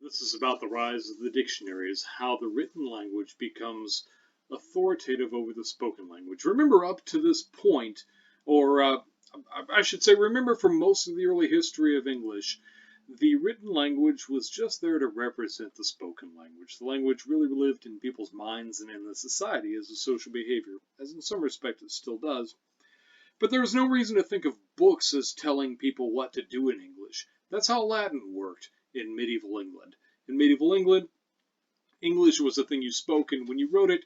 This is about the rise of the dictionaries, how the written language becomes authoritative over the spoken language. Remember, up to this point, or I should say, remember for most of the early history of English, the written language was just there to represent the spoken language. The language really lived in people's minds and in the society as a social behavior, as in some respect it still does. But there was no reason to think of books as telling people what to do in English. That's how Latin worked in medieval England. In medieval England, English was a thing you spoke, and when you wrote it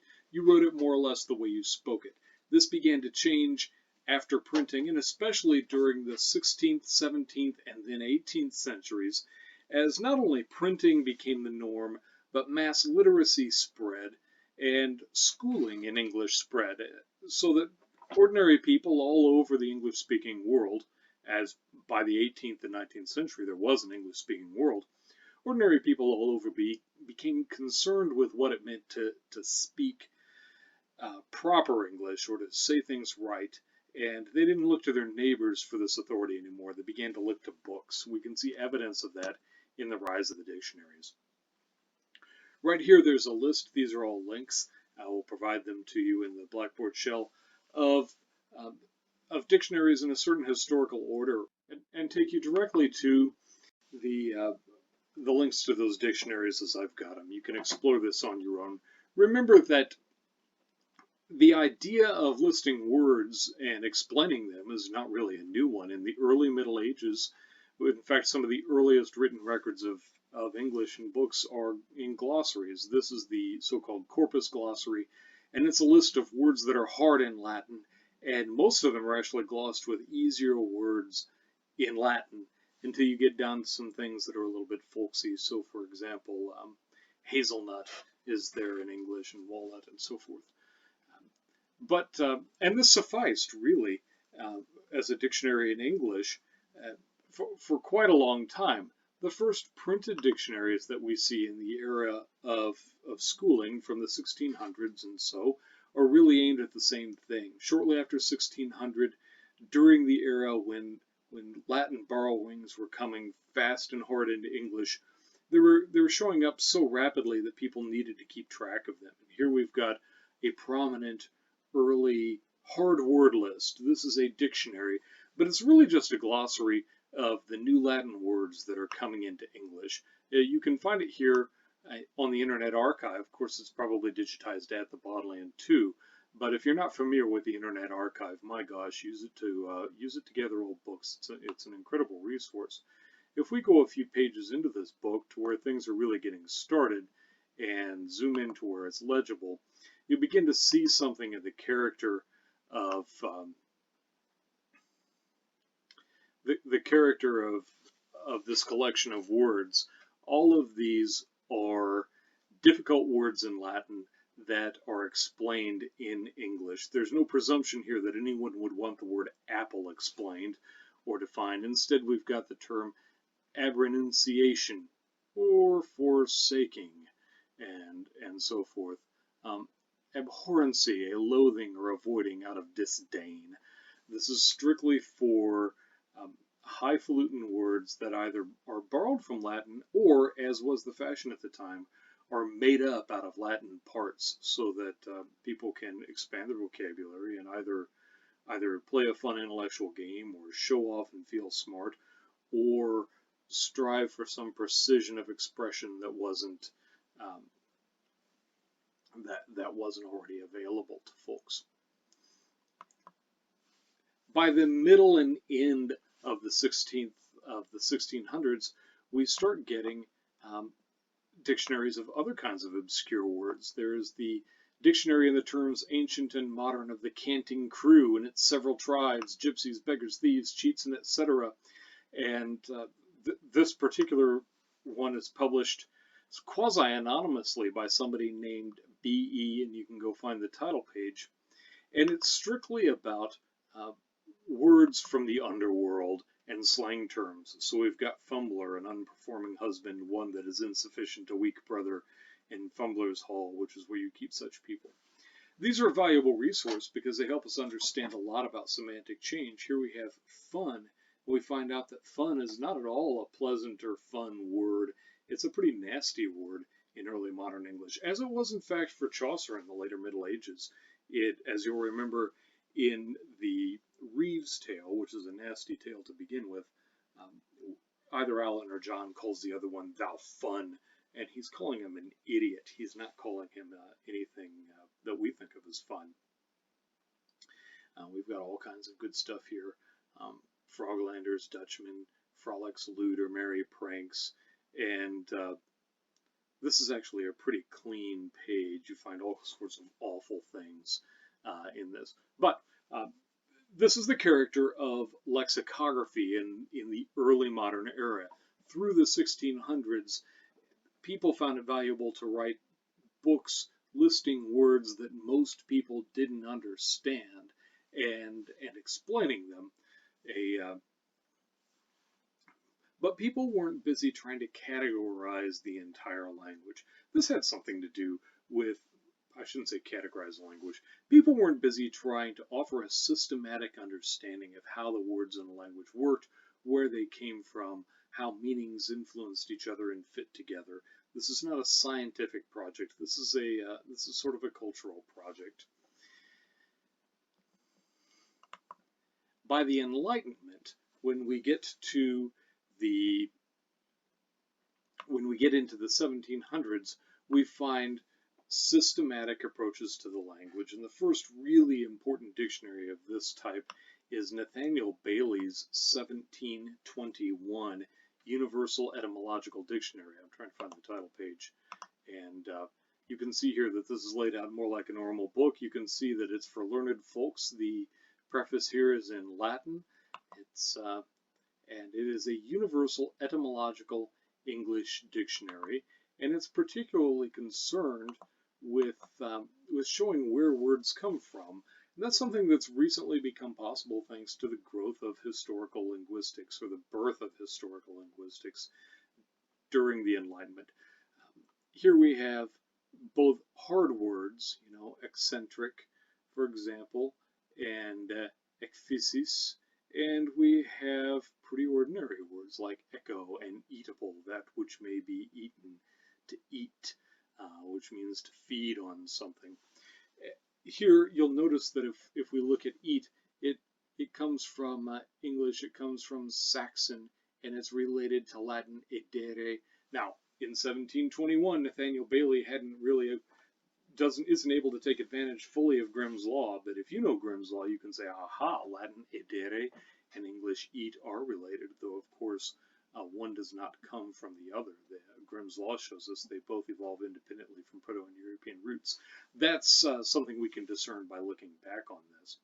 more or less the way you spoke it. This began to change after printing, and especially during the 16th, 17th, and then 18th centuries, as not only printing became the norm, but mass literacy spread and schooling in English spread, so that ordinary people all over the English-speaking world, as by the 18th and 19th century there was an English-speaking world, ordinary people all over became concerned with what it meant to speak proper English or to say things right. And they didn't look to their neighbors for this authority anymore. They began to look to books. We can see evidence of that in the rise of the dictionaries. Right here, there's a list. These are all links. I will provide them to you in the Blackboard shell of, uh, of dictionaries in a certain historical order and take you directly to the the links to those dictionaries as I've got them. You can explore this on your own. Remember that the idea of listing words and explaining them is not really a new one. In the early Middle Ages, in fact, some of the earliest written records of English in books are in glossaries. This is the so-called corpus glossary, and it's a list of words that are hard in Latin, and most of them are actually glossed with easier words in Latin until you get down to some things that are a little bit folksy. So, for example, hazelnut is there in English, and walnut, and so forth. And this sufficed really as a dictionary in English for quite a long time. The first printed dictionaries that we see in the era of schooling from the 1600s and so are really aimed at the same thing. Shortly after 1600, during the era when Latin borrowings were coming fast and hard into English, they were showing up so rapidly that people needed to keep track of them. And here we've got a prominent early hard word list. This is a dictionary, but it's really just a glossary of the new Latin words that are coming into English. You can find it here on the Internet Archive. Of course, it's probably digitized at the Bodleian too. But if you're not familiar with the Internet Archive, my gosh, use it to gather old books. It's an incredible resource. If we go a few pages into this book to where things are really getting started and zoom in to where it's legible, you begin to see something of the character of the character of this collection of words. All of these are difficult words in Latin that are explained in English. There's no presumption here that anyone would want the word apple explained or defined. Instead, we've got the term abrenunciation or forsaking and so forth. Abhorrency, a loathing or avoiding out of disdain. This is strictly for highfalutin words that either are borrowed from Latin or, as was the fashion at the time, are made up out of Latin parts so that people can expand their vocabulary and either play a fun intellectual game or show off and feel smart, or strive for some precision of expression that wasn't already available to folks. By the middle and end of the 1600s, we start getting dictionaries of other kinds of obscure words. There is the Dictionary in the Terms Ancient and Modern of the Canting Crew and its several tribes, gypsies, beggars, thieves, cheats, and etc. And this particular one is published quasi-anonymously by somebody named B.E., and you can go find the title page. And it's strictly about words from the underworld and slang terms. So we've got fumbler, an unperforming husband, one that is insufficient, a weak brother, and Fumbler's Hall, which is where you keep such people. These are a valuable resource because they help us understand a lot about semantic change. Here we have fun, and we find out that fun is not at all a pleasant or fun word It's a pretty nasty word in early modern English, as it was in fact for Chaucer in the later Middle Ages. It, as you'll remember, in the Reeve's Tale, which is a nasty tale to begin with, um, either Alan or John calls the other one thou fun, and he's calling him an idiot. He's not calling him anything that we think of as fun. We've got all kinds of good stuff here. Froglanders, Dutchmen, frolics, lewd or merry pranks, and this is actually a pretty clean page. You find all sorts of awful things in this. But this is the character of lexicography in the early modern era. Through the 1600s, people found it valuable to write books listing words that most people didn't understand and explaining them. But people weren't busy trying to categorize the entire language. This had something to do with, I shouldn't say categorize the language. People weren't busy trying to offer a systematic understanding of how the words in the language worked, where they came from, how meanings influenced each other and fit together. This is not a scientific project. This is sort of a cultural project. By the Enlightenment, when we get into the 1700s, we find systematic approaches to the language, and the first really important dictionary of this type is Nathaniel Bailey's 1721 Universal Etymological Dictionary. I'm trying to find the title page, and you can see here that this is laid out more like a normal book. You can see that it's for learned folks. The preface here is in Latin. And it is a universal etymological English dictionary, and it's particularly concerned with showing where words come from. And that's something that's recently become possible thanks to the growth of historical linguistics, or the birth of historical linguistics during the Enlightenment. Here we have both hard words, eccentric, for example, and ekphysis, and we have pretty ordinary words like echo and eatable, that which may be eaten, to eat, which means to feed on something. Here you'll notice that if we look at eat, it comes from English, it comes from Saxon, and it's related to Latin edere. Now, in 1721, Nathaniel Bailey isn't able to take advantage fully of Grimm's Law, but if you know Grimm's Law, you can say, aha, Latin edere and English eat are related, though of course one does not come from the other. Grimm's Law shows us they both evolved independently from Proto-Indo-European roots. That's something we can discern by looking back on this.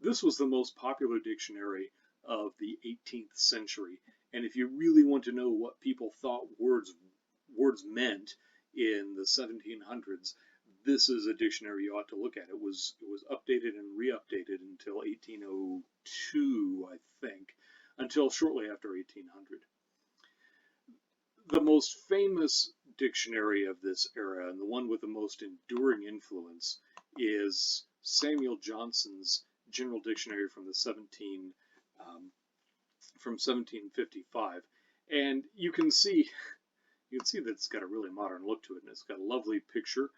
This was the most popular dictionary of the 18th century, and if you really want to know what people thought words meant in the 1700s, this is a dictionary you ought to look at. It was updated and re-updated until 1802, I think, until shortly after 1800. The most famous dictionary of this era, and the one with the most enduring influence, is Samuel Johnson's General Dictionary from 1755, and you can see that it's got a really modern look to it, and it's got a lovely picture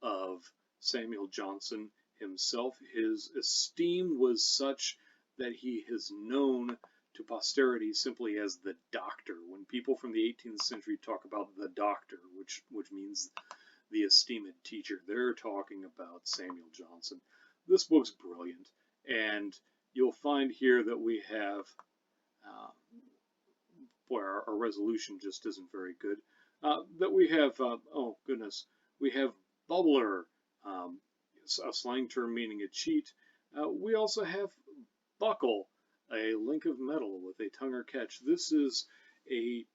of Samuel Johnson himself. His esteem was such that he is known to posterity simply as the Doctor. When people from the 18th century talk about the Doctor, which means the esteemed teacher, they're talking about Samuel Johnson. This book's brilliant, and you'll find here that we have, our resolution just isn't very good, that we have, oh goodness, we have bubbler, a slang term meaning a cheat. We also have buckle, a link of metal with a tongue or catch. This is a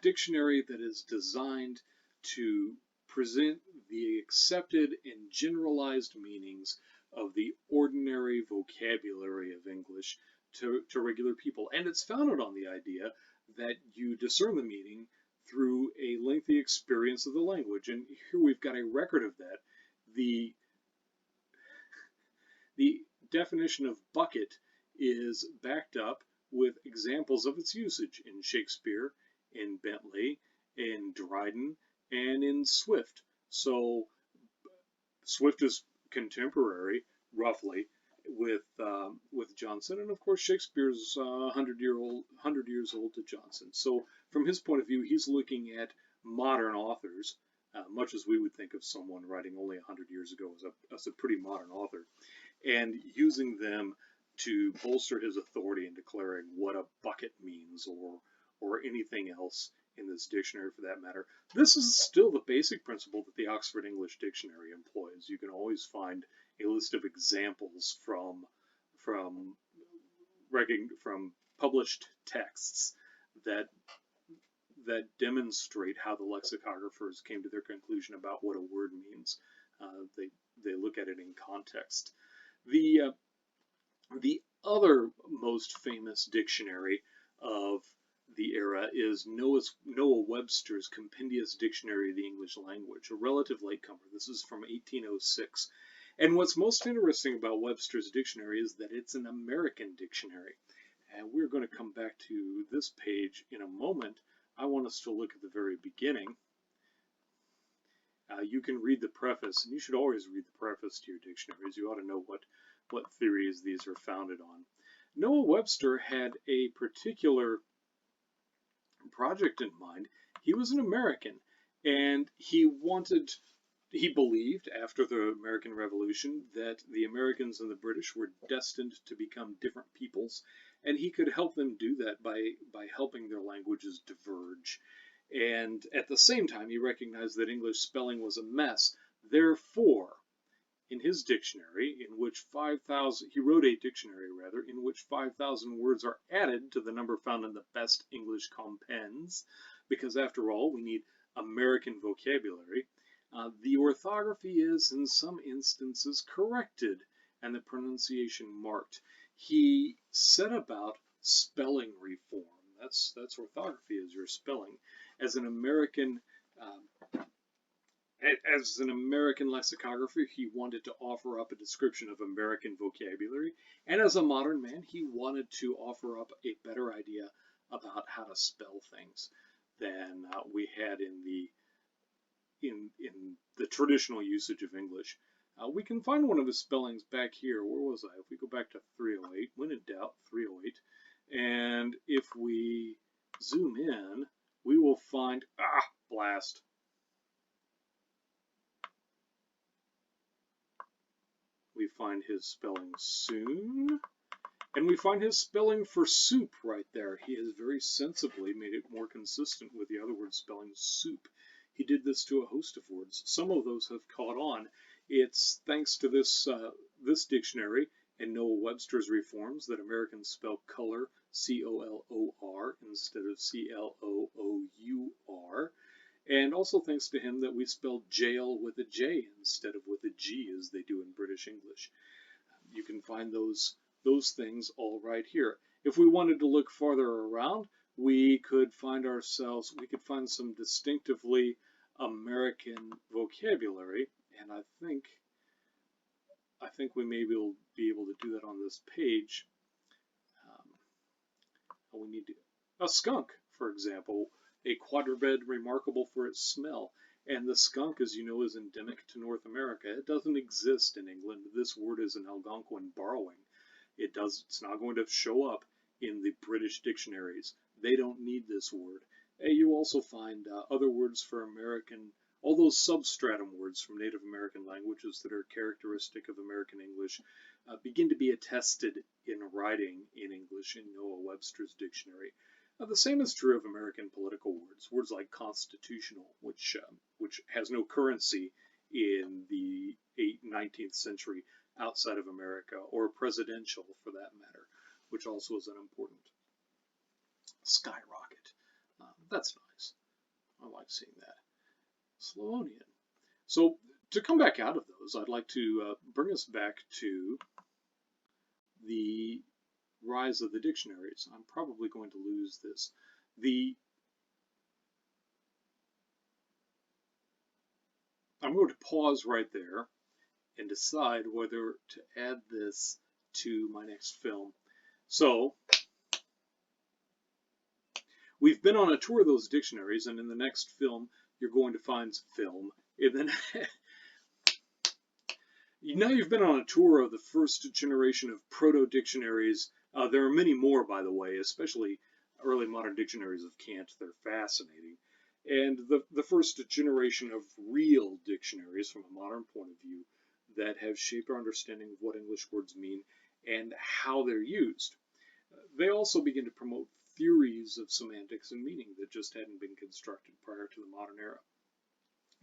dictionary that is designed to present the accepted and generalized meanings of the ordinary vocabulary of English to regular people. And it's founded on the idea that you discern the meaning through a lengthy experience of the language. And here we've got a record of that. The definition of bucket is backed up with examples of its usage in Shakespeare, in Dryden and in Swift. So Swift is contemporary, roughly, with Johnson, and of course Shakespeare's 100 years old to Johnson. So from his point of view, he's looking at modern authors, much as we would think of someone writing only 100 years ago as a pretty modern author, and using them to bolster his authority in declaring what a bucket means, or anything else in this dictionary for that matter. This is still the basic principle that the Oxford English Dictionary employs. You can always find a list of examples from published texts that demonstrate how the lexicographers came to their conclusion about what a word means. They look at it in context. The other most famous dictionary of the era is Noah Webster's Compendious Dictionary of the English Language, a relative latecomer. This is from 1806. And what's most interesting about Webster's dictionary is that it's an American dictionary. And we're going to come back to this page in a moment. I want us to look at the very beginning. You can read the preface, and you should always read the preface to your dictionaries. You ought to know what theories these are founded on. Noah Webster had a particular project in mind. He was an American, and he believed after the American Revolution that the Americans and the British were destined to become different peoples, and he could help them do that by helping their languages diverge. And at the same time, he recognized that English spelling was a mess. Therefore, in his dictionary, he wrote a dictionary in which 5,000 words are added to the number found in the best English compends, because after all, we need American vocabulary. The orthography is, in some instances, corrected and the pronunciation marked. He set about spelling reform. That's orthography, is your spelling. As an American lexicographer, he wanted to offer up a description of American vocabulary, and as a modern man, he wanted to offer up a better idea about how to spell things than we had in the traditional usage of English. We can find one of his spellings back here. Where was I? If we go back to 308, when in doubt, 308, and if we zoom in, we will find, blast. We find his spelling soon, and we find his spelling for soup right there. He has very sensibly made it more consistent with the other word spelling soup. He did this to a host of words. Some of those have caught on. It's thanks to this dictionary and Noah Webster's reforms that Americans spell color C-O-L-O-R instead of C-L-O-O-U-R. And also thanks to him that we spell jail with a J instead of with a G as they do in British English. You can find those things all right here. If we wanted to look farther around, we could find some distinctively American vocabulary, and I think we may be able to do that on this page. We need a skunk, for example, a quadruped remarkable for its smell. And the skunk, as you know, is endemic to North America. It doesn't exist in England. This word is an Algonquin borrowing. It's not going to show up in the British dictionaries. They don't need this word. You also find other words for American, all those substratum words from Native American languages that are characteristic of American English begin to be attested in writing in English in Noah Webster's dictionary. The same is true of American political words like constitutional, which has no currency in the 19th century outside of America, or presidential for that matter, which also is unimportant. Skyrocket. That's nice. I like seeing that. Slavonian. So to come back out of those, I'd like to bring us back to the rise of the dictionaries. I'm probably going to lose this. I'm going to pause right there and decide whether to add this to my next film. So We've been on a tour of those dictionaries, and in the next film, you're going to find film. And then now you've been on a tour of the first generation of proto-dictionaries. There are many more, by the way, especially early modern dictionaries of Kant. They're fascinating. And the first generation of real dictionaries from a modern point of view that have shaped our understanding of what English words mean and how they're used. They also begin to promote theories of semantics and meaning that just hadn't been constructed prior to the modern era.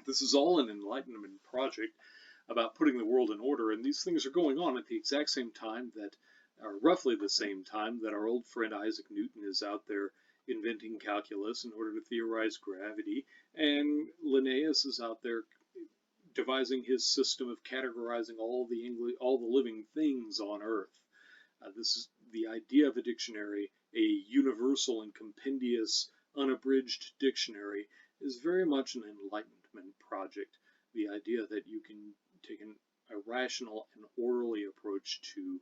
This is all an Enlightenment project about putting the world in order, and these things are going on at the exact same time that, or roughly the same time, that our old friend Isaac Newton is out there inventing calculus in order to theorize gravity, and Linnaeus is out there devising his system of categorizing all the living things on Earth. This is the idea of a dictionary, a universal and compendious, unabridged dictionary, is very much an Enlightenment project. The idea that you can take a rational and orderly approach to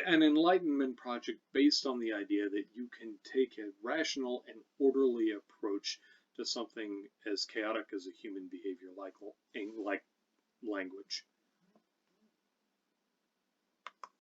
an Enlightenment project based on the idea that you can take a rational and orderly approach to something as chaotic as a human behavior like language.